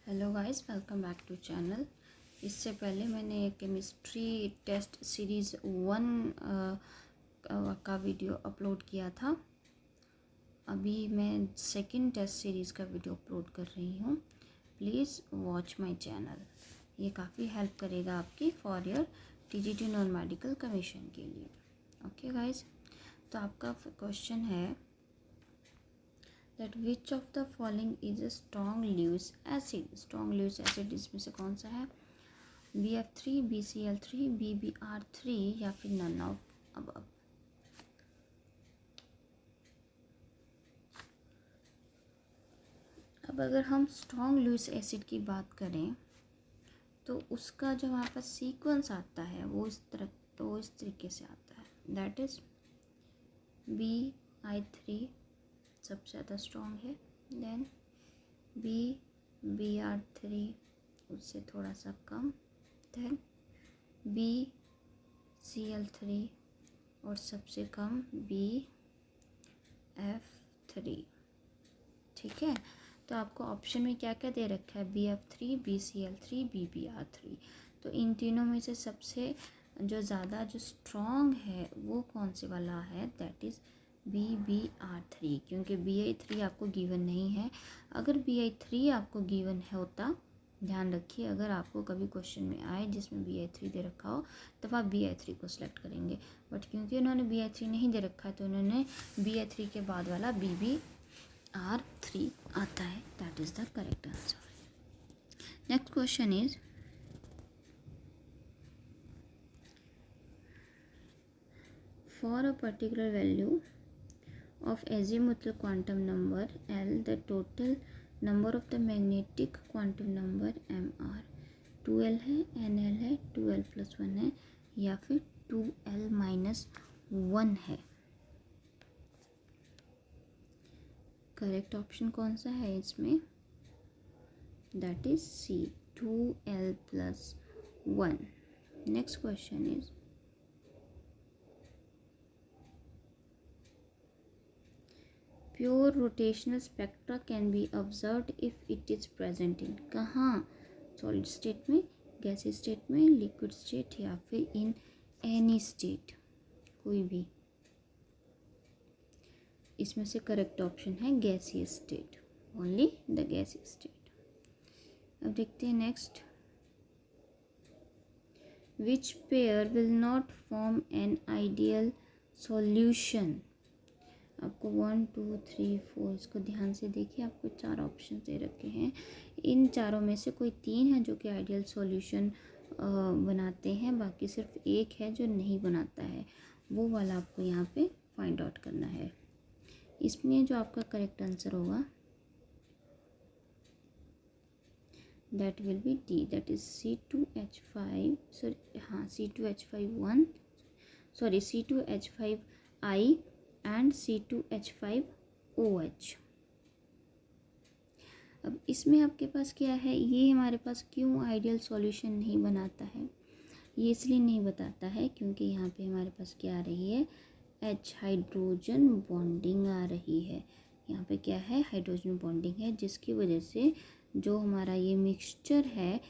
Hello guys, welcome back to channel. इससे पहले मैंने केमिस्ट्री टेस्ट सीरीज़ 1 का वीडियो अपलोड किया था। अभी मैं सेकंड टेस्ट सीरीज़ का वीडियो अपलोड कर रही हूँ। Please watch my channel. ये काफ़ी हेल्प करेगा आपकी for your TGT non medical commission के लिए। ओके गाइस, तो आपका क्वेश्चन है that which of the following is a strong Lewis acid। strong Lewis acid इसमें से कौन सा है? BF3, BCl3, BBr3 या फिर none of above। अब अगर हम स्ट्रॉन्ग लुइस एसिड की बात करें तो उसका जो हमारे पास सीक्वेंस आता है वो इस तरीके से आता है। दैट इज़ BI3 सबसे ज़्यादा स्ट्रॉन्ग है, देन BBr3 उससे थोड़ा सा कम, देन BCl3 और सबसे कम BF3। ठीक है, तो आपको ऑप्शन में क्या क्या दे रखा है? BF3, BCl3, BBr3। तो इन तीनों में से सबसे जो ज़्यादा जो स्ट्रॉन्ग है वो कौन से वाला है? दैट इज़ BBr3, क्योंकि BI3 आपको गिवन नहीं है। अगर BI3 आपको गिवन है होता, ध्यान रखिए, अगर आपको कभी क्वेश्चन में आए जिसमें BI3 दे रखा हो तब आप BI3 को सिलेक्ट करेंगे, बट क्योंकि उन्होंने BI3 नहीं दे रखा है तो उन्होंने BI3 के बाद वाला BBr3 आता है। That is the correct answer. Next question is for a particular value of azimuthal quantum number L, the total number of the magnetic quantum number MR 2L है, NL है, 2L plus 1 है या फिर 2L minus 1 है। Correct option कौन सा है इसमें? That is C, 2L plus 1। Next question is pure rotational spectra can be observed if it is present in, कहाँ? सॉलिड स्टेट में, गैसीय स्टेट में, लिक्विड स्टेट या फिर इन एनी स्टेट, कोई भी। इसमें से करेक्ट ऑप्शन है गैसीय स्टेट, ओनली द गैसीय स्टेट। अब देखते हैं next. Which pair will not form an ideal solution? आपको 1 2 3 4 इसको ध्यान से देखिए, आपको 4 ऑप्शन दे रखे हैं। इन चारों में से कोई 3 है जो कि आइडियल सॉल्यूशन बनाते हैं, बाकी सिर्फ एक है जो नहीं बनाता है। वो वाला आपको यहाँ पे फाइंड आउट करना है। इसमें जो आपका करेक्ट आंसर होगा that will be D, that is C2H5, sorry हाँ C2H51, sorry C2H5I and C2H5OH। अब इसमें आपके पास क्या है? ये हमारे पास क्यों आइडियल सॉल्यूशन नहीं बनाता है? ये इसलिए नहीं बताता है क्योंकि यहाँ पे हमारे पास क्या आ रही है? H हाइड्रोजन बॉन्डिंग आ रही है। यहाँ पे क्या है? हाइड्रोजन बॉन्डिंग है, जिसकी वजह से जो हमारा ये मिक्सचर है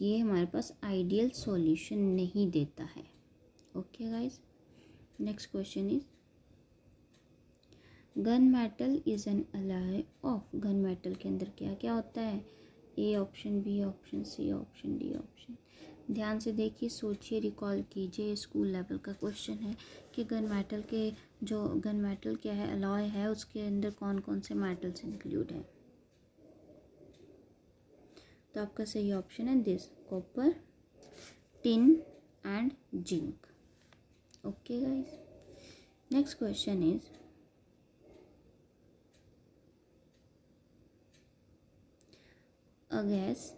ये हमारे पास आइडियल सॉल्यूशन नहीं देता है। Okay guys, next question is gun metal is an alloy of. Gun metal के अंदर क्या क्या होता है? A option, B option, C option, D option. ध्यान से देखिए, सोचिए, रिकॉल कीजिए। स्कूल लेवल का क्वेश्चन है कि गन मेटल क्या है, अलॉय है, उसके अंदर कौन कौन से मेटल्स इंक्लूड हैं। तो आपका सही ऑप्शन है this, copper, tin and zinc. Okay guys, next question is a gas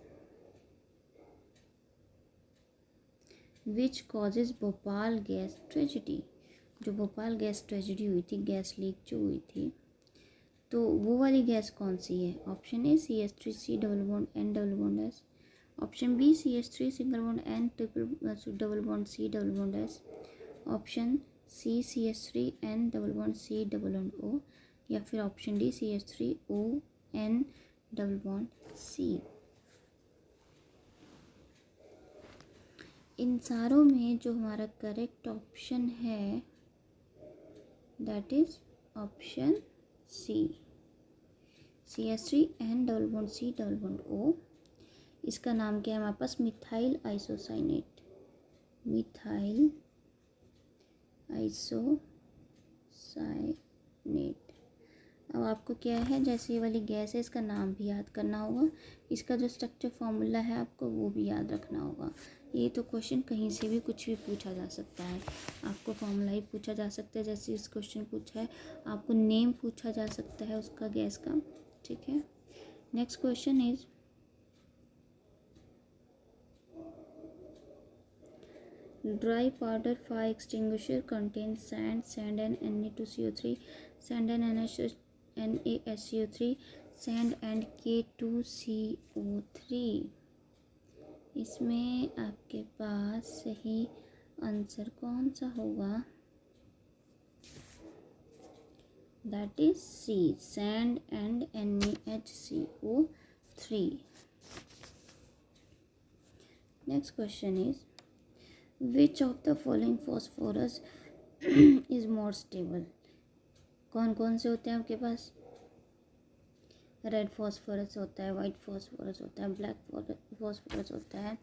which causes Bhopal gas tragedy. जो भोपाल गैस ट्रेजिडी हुई थी, गैस लीक जो हुई थी, तो वो वाली गैस कौन सी है? Option A CH3 C double bond N double bond S, option B CH3 single bond N double bond C double bond S, option C CH3 N double bond C double bond O, या फिर option D CH3 O N double bond C। इन सारों में जो हमारा correct option है that is option C, CH3N+C+O। इसका नाम क्या है हमारे पास? Methyl isocyanate, methyl isocyanate. अब आपको क्या है, जैसे ये वाली गैस है इसका नाम भी याद करना होगा, इसका जो स्ट्रक्चर फॉर्मूला है आपको वो भी याद रखना होगा। ये तो क्वेश्चन कहीं से भी कुछ भी पूछा जा सकता है, आपको फॉर्मूला ही पूछा जा सकता है। जैसे इस क्वेश्चन पूछा है, आपको नेम पूछा जा सकता है उसका गैस का, ठीक है। Next question is dry powder fire extinguisher contains sand and Na2CO3, sand and NaSO3, sand and K2CO3। इसमें आपके पास सही आंसर कौन सा होगा? That is C, sand and NaHCO3। Next question is which of the following phosphorus is more stable? कौन कौन से होते हैं आपके पास? रेड फॉस्फोरस होता है, वाइट फॉस्फोरस होता है, ब्लैक फॉस्फोरस होता है,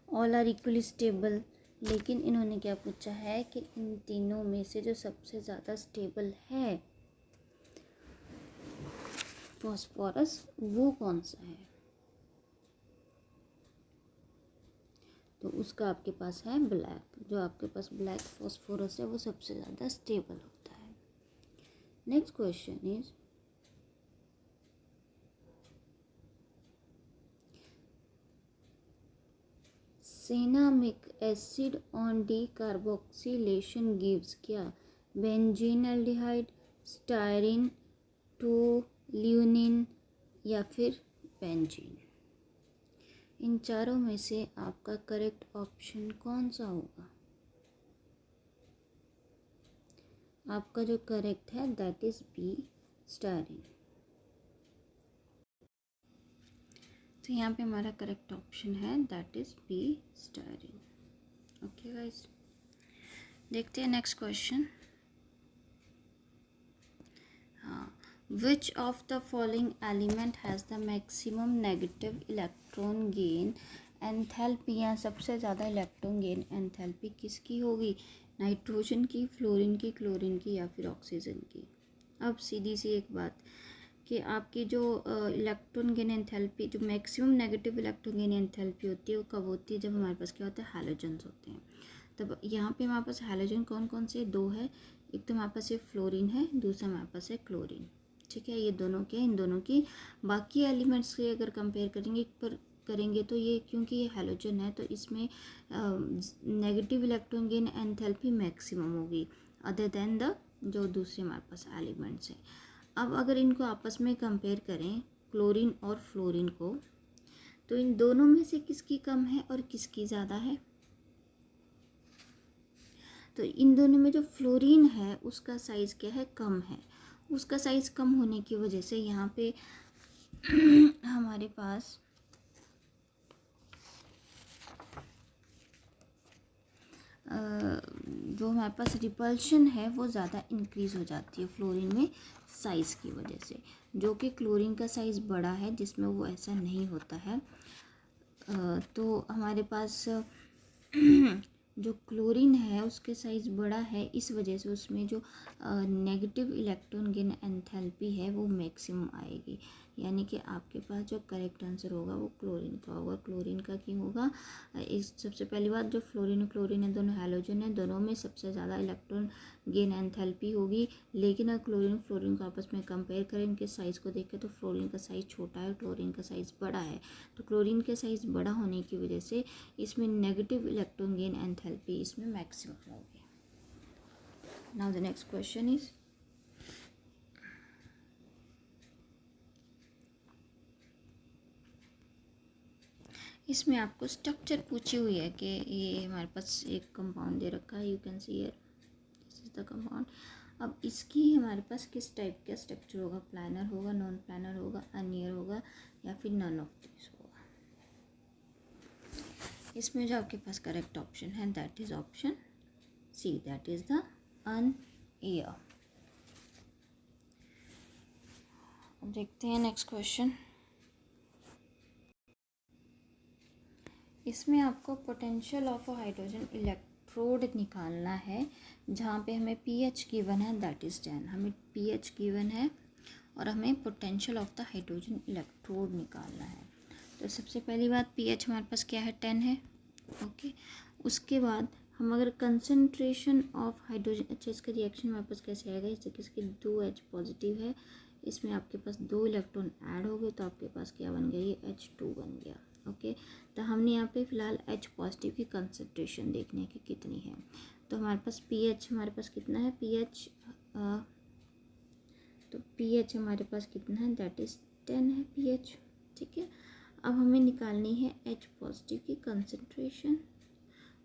ऑल आर इक्वली स्टेबल। लेकिन इन्होंने क्या पूछा है कि इन तीनों में से जो सबसे ज़्यादा स्टेबल है फॉस्फोरस वो कौन सा है? तो उसका आपके पास है ब्लैक, जो आपके पास ब्लैक फॉस्फोरस है वो सबसे ज़्यादा स्टेबल होता है। Next question is cinnamic acid on decarboxylation gives क्या? बेंजीनल्डिहाइड, स्टायरीन, टोल्यूनिन या फिर बेंजीन। इन चारों में से आपका करेक्ट ऑप्शन कौन सा होगा? आपका जो करेक्ट है दैट इज बी, स्टायरीन। तो यहाँ पे हमारा करेक्ट ऑप्शन है that is B, styrene. Okay guys, देखते हैं नेक्स्ट क्वेश्चन। हाँ, which of the following element has the maximum negative electron gain enthalpy? यहाँ सबसे ज़्यादा इलेक्ट्रॉन गेन एंथैल्पी किसकी होगी? नाइट्रोजन की, फ्लोरीन की, क्लोरीन की या फिर ऑक्सीजन की? अब सीधी सी एक बात कि आपकी जो इलेक्ट्रॉन गेन एंथैल्पी, जो maximum negative electron gain enthalpy होती है वो कब होती है? जब हमारे पास क्या होता है, हैलोजन्स होते हैं। तब यहाँ पे हमारे पास हैलोजन कौन कौन से? दो है, एक तो हमारे पास ये फ्लोरीन है, दूसरा हमारे पास है क्लोरीन, ठीक है। ये दोनों क्या, इन दोनों की बाकी एलिमेंट्स से अगर कंपेयर करेंगे तो ये, क्योंकि ये हैलोजन है तो इसमें negative electron gain enthalpy maximum होगी अदर देन द जो दूसरे हमारे पास एलिमेंट्स हैं। अब अगर इनको आपस में कंपेयर करें, क्लोरीन और फ्लोरीन को, तो इन दोनों में से किसकी कम है और किसकी ज़्यादा है? तो इन दोनों में जो फ्लोरीन है उसका साइज़ क्या है, कम है। उसका साइज़ कम होने की वजह से यहाँ पे हमारे पास जो हमारे पास रिपल्शन है वो ज़्यादा इंक्रीज़ हो जाती है फ्लोरीन में साइज़ की वजह से, जो कि क्लोरीन का साइज़ बड़ा है जिसमें वो ऐसा नहीं होता है। तो हमारे पास जो क्लोरीन है उसके साइज़ बड़ा है, इस वजह से उसमें जो नेगेटिव इलेक्ट्रॉन गेन एंथैल्पी है वो मैक्सिमम आएगी। यानी कि आपके पास जो करेक्ट आंसर होगा वो क्लोरीन का होगा। क्लोरीन का क्यों होगा? इस सबसे पहली बात, जो फ्लोरीन और क्लोरीन है दोनों हैलोजन है, दोनों में सबसे ज़्यादा इलेक्ट्रॉन गेन एंथैल्पी होगी। लेकिन अगर क्लोरीन फ्लोरीन को आपस में कंपेयर करें, उनके साइज़ को देखें तो फ्लोरीन का साइज़ छोटा है, क्लोरीन का साइज़ बड़ा है। तो क्लोरीन के साइज़ बड़ा होने की वजह से इसमें नेगेटिव इलेक्ट्रॉन गेन एंथैल्पी इसमें मैक्सिमम होगी। Now the next question is इसमें आपको स्ट्रक्चर पूछी हुई है कि ये हमारे पास एक कंपाउंड दे रखा है, you can see here this is the compound. अब इसकी हमारे पास किस टाइप का स्ट्रक्चर होगा? प्लानर होगा, नॉन प्लानर होगा, अनियर होगा या फिर नन ऑफ दिस होगा? इसमें जो आपके पास करेक्ट ऑप्शन है that is option C, that is the अनएयर। अब देखते हैं नेक्स्ट क्वेश्चन। इसमें आपको potential of a hydrogen electrode निकालना है जहाँ पे हमें pH गिवन है दैट इज़ 10। हमें pH गिवन है और हमें potential of the hydrogen electrode निकालना है। तो सबसे पहली बात pH हमारे पास क्या है 10 है, ओके। उसके बाद हम अगर कंसनट्रेशन ऑफ हाइड्रोजन, अच्छा इसका रिएक्शन हमारे पास कैसे आएगा, जैसे कि इसके 2H पॉजिटिव है, इसमें आपके पास 2 इलेक्ट्रॉन ऐड हो गए तो आपके पास क्या बन गया, ये H2 बन गया, ओके। तो हमने यहाँ पे फ़िलहाल H पॉजिटिव की कंसनट्रेशन देखने की कितनी है। तो हमारे पास pH हमारे पास कितना है, तो pH हमारे पास कितना है दैट इज़ 10 है pH, ठीक है। अब हमें निकालनी है H पॉजिटिव की कंसनट्रेशन,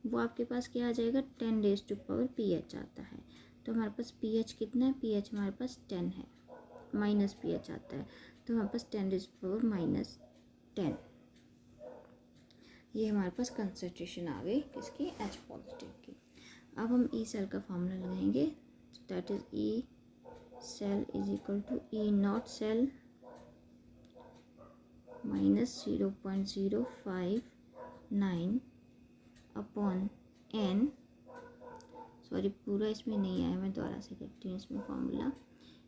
वो आपके पास क्या आ जाएगा 10⁻⁴ pH आता है। तो हमारे पास pH कितना है, pH हमारे पास 10 है, माइनस pH आता है, तो हमारे पास 10⁻⁻10, ये हमारे पास कंसनट्रेशन आ गई किसकी, H पॉजिटिव की। अब हम ई सेल का फॉर्मूला लगाएंगे, that is E cell is equal to E not cell minus 0.059 upon n, sorry पूरा इसमें नहीं आया, मैं दोबारा से करती हूँ इसमें फॉर्मूला।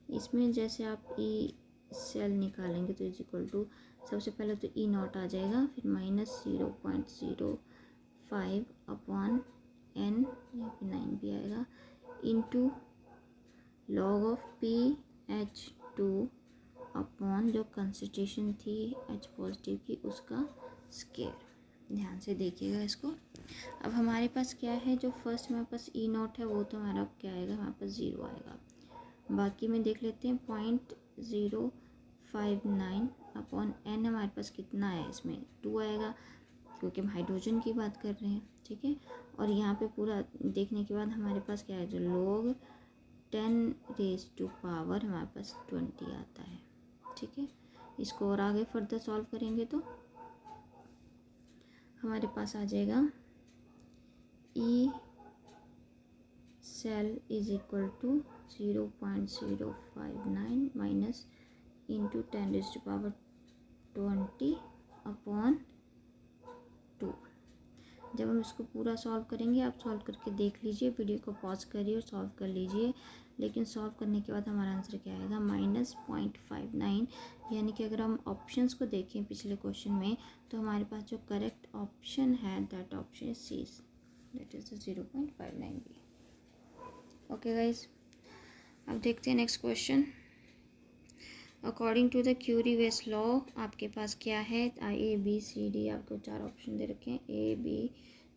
इसमें जैसे आप ई सेल निकालेंगे तो इज इक्वल टू, सबसे पहले तो ई नॉट आ जाएगा, फिर माइनस 0.05 अपॉन n, यहाँ पे 9 भी आएगा, into log of pH2 upon जो कंसंट्रेशन थी H पॉजिटिव की उसका स्केयर। ध्यान से देखिएगा इसको। अब हमारे पास क्या है, जो फर्स्ट हमारे पास ई नॉट है वो तो हमारा क्या आएगा, हमारे पास 0 आएगा। बाकी में देख लेते हैं 0.059 अपॉन n हमारे पास कितना है, इसमें 2 आएगा क्योंकि हम हाइड्रोजन की बात कर रहे हैं, ठीक है। और यहाँ पे पूरा देखने के बाद हमारे पास क्या है, जो log 10⁻⁴ हमारे पास 20 आता है, ठीक है। इसको और आगे फर्दर सॉल्व करेंगे तो हमारे पास आ जाएगा E cell is equal to 0.059 minus into 10⁻20 upon 2। जब हम इसको पूरा सॉल्व करेंगे, आप सॉल्व करके देख लीजिए, वीडियो को पॉज करिए और सॉल्व कर लीजिए। लेकिन सॉल्व करने के बाद हमारा आंसर क्या आएगा, -0.59। यानी कि अगर हम ऑप्शंस को देखें पिछले क्वेश्चन में, तो हमारे पास जो करेक्ट ऑप्शन है that option is C, that is 0.59 B. Okay guys, अब देखते हैं next question. According to the Curie Weiss law आपके पास क्या है, A B C D, आपको 4 ऑप्शन दे रखे हैं, A B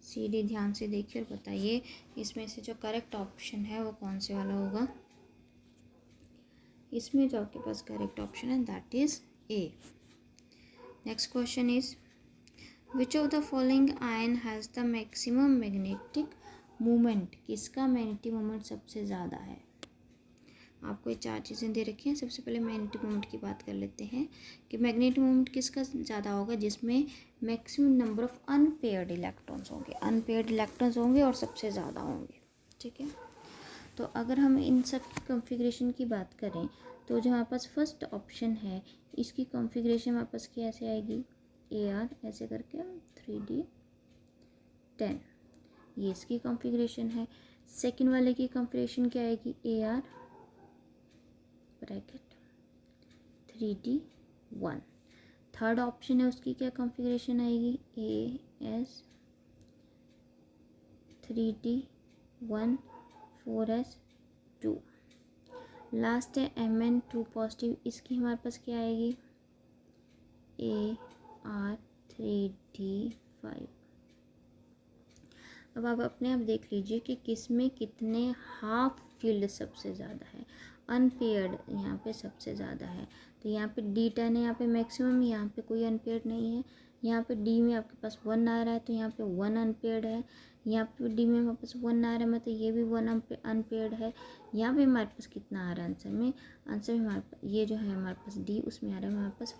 C D। ध्यान से देखिए और बताइए इसमें से जो करेक्ट ऑप्शन है वो कौन से वाला होगा। इसमें जो आपके पास करेक्ट ऑप्शन है that is A। Next question is which of the following ion has the maximum magnetic moment, किसका मैग्नेटिक मोमेंट सबसे ज़्यादा है। आपको ये 4 चीज़ें दे रखी हैं। सबसे पहले मैग्नेटिक मोमेंट की बात कर लेते हैं कि मैग्नेटिक मोमेंट किसका ज़्यादा होगा, जिसमें maximum number of unpaired electrons होंगे, अनपेयर्ड इलेक्ट्रॉन्स होंगे और सबसे ज़्यादा होंगे, ठीक है। तो अगर हम इन सब की कॉन्फ़िगरेशन की बात करें तो जो हमारे पास फर्स्ट ऑप्शन है इसकी कॉन्फ़िगरेशन हमारे पास कैसे आएगी, AR ऐसे करके 3D10, ये इसकी कॉन्फ़िगरेशन है। सेकंड वाले की कॉन्फ़िगरेशन क्या आएगी, AR bracket 3D1। Third option है उसकी क्या कॉन्फ़िगरेशन आएगी, AS 3D1 4S2। लास्ट है Mn2 पॉजिटिव, इसकी हमारे पास क्या आएगी, AR 3D5। अब आप अपने आप देख लीजिए कि किस में कितने हाफ फील्ड सबसे ज़्यादा है। अनपेयर्ड यहाँ पे सबसे ज़्यादा है, तो यहाँ पे D10 है, यहाँ पे मैक्सिमम, यहाँ पे कोई अनपेयर्ड नहीं है। यहाँ पे D में आपके पास 1 आ रहा है तो यहाँ पे 1 अनपेयर्ड है। यहाँ पे D में हमारे पास 1 आ रहा है, मतलब ये भी 1 अनपेयर्ड है। यहाँ पे हमारे पास कितना आ रहा है आंसर में, आंसर में हमारे पास ये जो है हमारे पास D, उसमें आ रहा है हमारे पास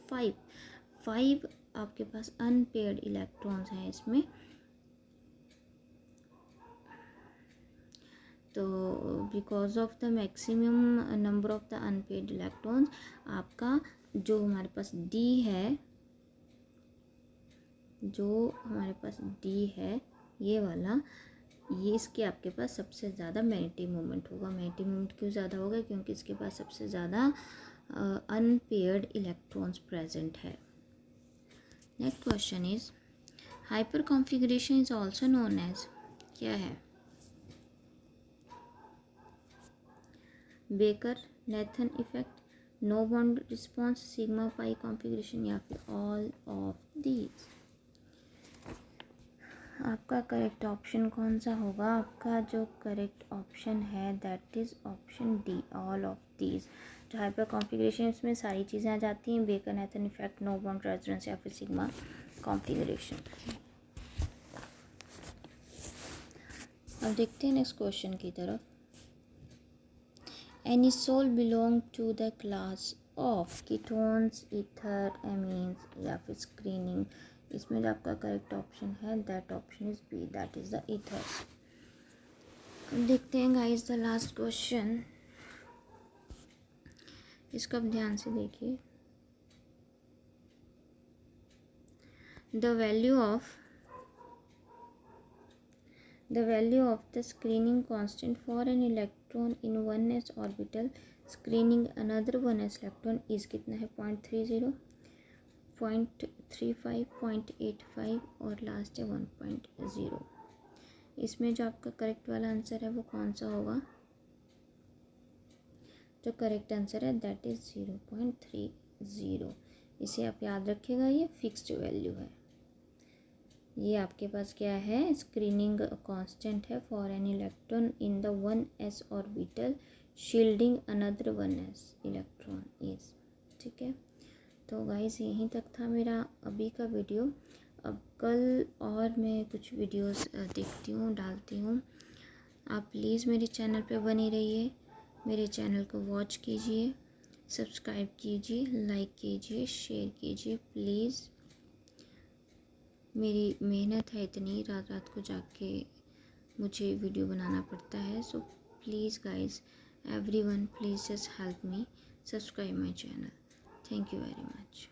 5 आपके पास अनपेयर्ड इलेक्ट्रॉन्स हैं इसमें, तो because of the maximum number of the unpaired electrons, आपका जो हमारे पास डी है, ये वाला, ये इसके आपके पास सबसे ज़्यादा मैग्नेटिक मोमेंट होगा। मैग्नेटिक मोमेंट क्यों ज़्यादा होगा? क्योंकि इसके पास सबसे ज़्यादा अनपेयर्ड इलेक्ट्रॉन्स प्रेजेंट है। Next question is hyper configuration is also known as, क्या है? Baker Nathan effect, no bond response, sigma pi configuration, या फिर ऑल ऑफ दीज। आपका करेक्ट ऑप्शन कौन सा होगा? आपका जो करेक्ट ऑप्शन है that is option D, all of these. जो हाइपर कॉन्फ़िगरेशन, इसमें सारी चीज़ें आ जाती हैं, Baker Nathan effect, no bond resonance, या फिर सिग्मा कॉन्फ़िगरेशन। अब देखते हैं नेक्स्ट क्वेश्चन की तरफ। Anisole belong to the class of ketones, ether, amines, या फिर स्क्रीनिंग। इसमें जो आपका करेक्ट ऑप्शन है that option is B, that is the ethers. अब देखते हैं गाइस द लास्ट क्वेश्चन, इसको अब ध्यान से देखिए। The value of the screening constant for an electron in 1s orbital screening another 1s electron is कितना है? 0.30, 0.35, 0.85 और लास्ट है 1.0। इसमें जो आपका करेक्ट वाला आंसर है वो कौन सा होगा? जो करेक्ट आंसर है दैट इज़ 0.30। इसे आप याद रखिएगा, ये फिक्स्ड वैल्यू है। ये आपके पास क्या है? स्क्रीनिंग कांस्टेंट है for an electron in the 1s orbital shielding another 1s electron is. ठीक है, तो गाइस यहीं तक था मेरा अभी का वीडियो। अब कल और मैं कुछ वीडियोस देखती हूँ, डालती हूँ। आप प्लीज़ मेरे चैनल पे बने रहिए, मेरे चैनल को वॉच कीजिए, सब्सक्राइब कीजिए, लाइक कीजिए, शेयर कीजिए प्लीज़। मेरी मेहनत है इतनी, रात रात को जाग के मुझे वीडियो बनाना पड़ता है। So please guys, everyone please just help me, subscribe my channel. Thank you very much.